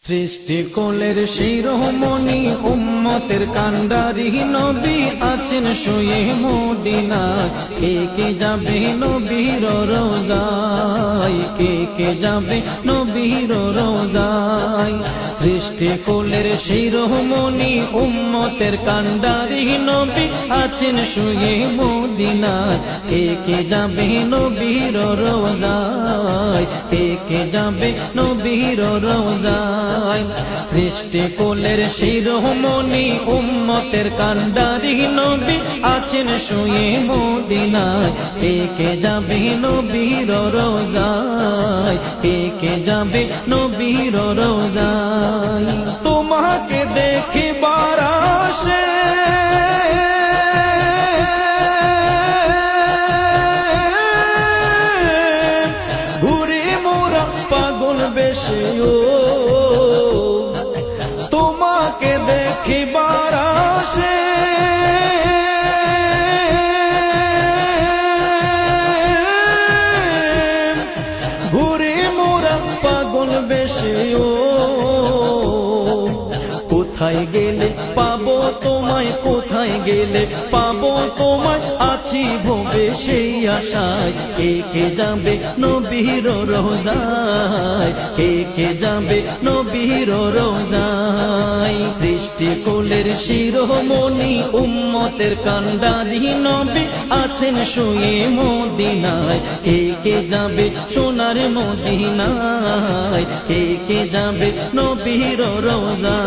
সৃষ্টি কোলের সেই রহমনি উম্মতের কান্ডারি নবী আছেন শুয়ে মদিনায়। কে কে যাবে নবীর রোজায়, কে কে যাবে নবীর রোজায়। সৃষ্টি কোলের সেই রহমনি উম্মতের কান্ডারি নবী আছেন শুয়ে মদিনায়। কে কে যাবে নবীর রোজায়, কে কে যাবে নবীর রোজায়। সৃষ্টি কোলের সেই রহমনি উম্মতের কান্ডারি নবী আছেন শুয়ে মদিনায়। কে কে যাবে নবীর রোজায়, কে কে যাবে নবীর রোজায়। তোমাকে দেখিবার আশে ঘুরে মোরা পাগল বেশে, ও তোমাকে দেখিবার আশে ঘুরে মোরা পাগল বেশে, ও কোথায় গেলে পাবো তোমায়, কোথায় গেলে পাবো তোমায়, আছি ভবে সেই আশায়। কে কে যাবে নবীর রোজায়, কে কে যাবে নবীর রোজায়। সৃষ্টি কোলের শিরোমণি উম্মতের কান্ডারি নবী আছেন শুয়ে মদিনায়। কে কে যাবে সোনার মদিনায়, কে কে যাবে নবীর রোজায়।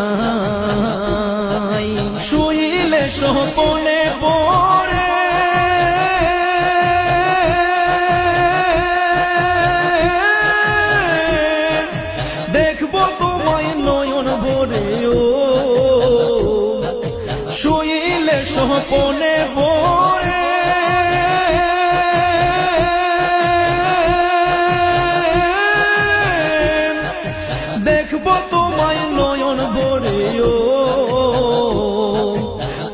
শুইলে স্বপনে পড়ে দেখবো তোমায় নয়ন ভরে, ও শুইলে স্বপনে পড়ে দেখবো তোমায় নয়ন ভরে, ও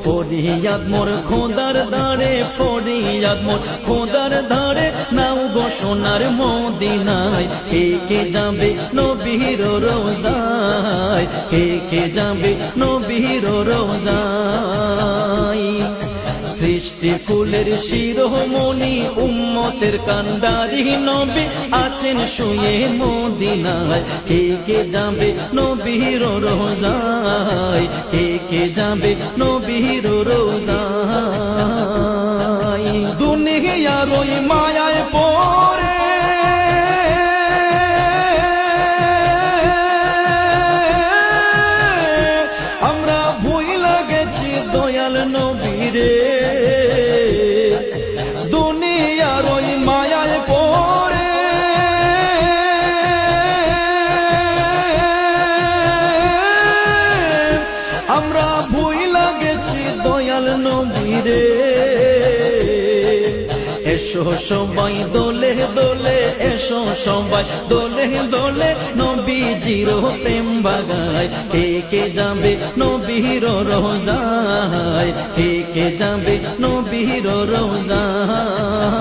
ফরিয়াদ মোর খোদার দাঁড়ে, ফরিয়াদ মোর খোদার দাঁড়ে, নাও গো সোনার মদিনায়। কে কে যাবে নবীর রোজায়, কে কে যাবে নবীর রোজায়। সৃষ্টি কুলের শিরোমণি উম্মতের কান্ডারি নবী আছেন শুয়ে মদিনায়। কে কে যাবে নবীর রোজায়, কে কে যাবে নবীর রোজায়। দুনিয়ার ওই মায়ায় পড়ে আমরা ভুইলা গেছি দয়াল নবীরে। দুনিয়ার ওই মায়ায় পড়ে আমরা ভুইলা গেছি দয়াল নবীরে। এসো সবাই দোলে দোলে, এসো সবাই দোলে দোলে, নবীজির প্রেম বাগায়। কে কে যাবে নবীর রোজায়, কে কে যাবে নবীর রোজায়।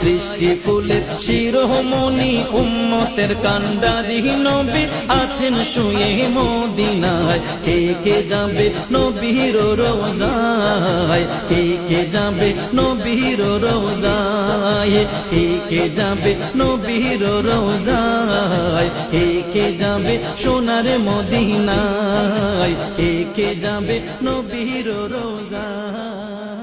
সৃষ্টি কুলের শিরোমণি উম্মতের কান্ডারি নবী আছেন শুয়ে মদিনায়। কে কে যাবে নবীর রোজায়, কে কে যাবে নবীর রোজায়, কে কে যাবে নবীর রোজায়, কে কে যাবে সোনার মদিনায়, কে কে যাবে নবীর রোজায়।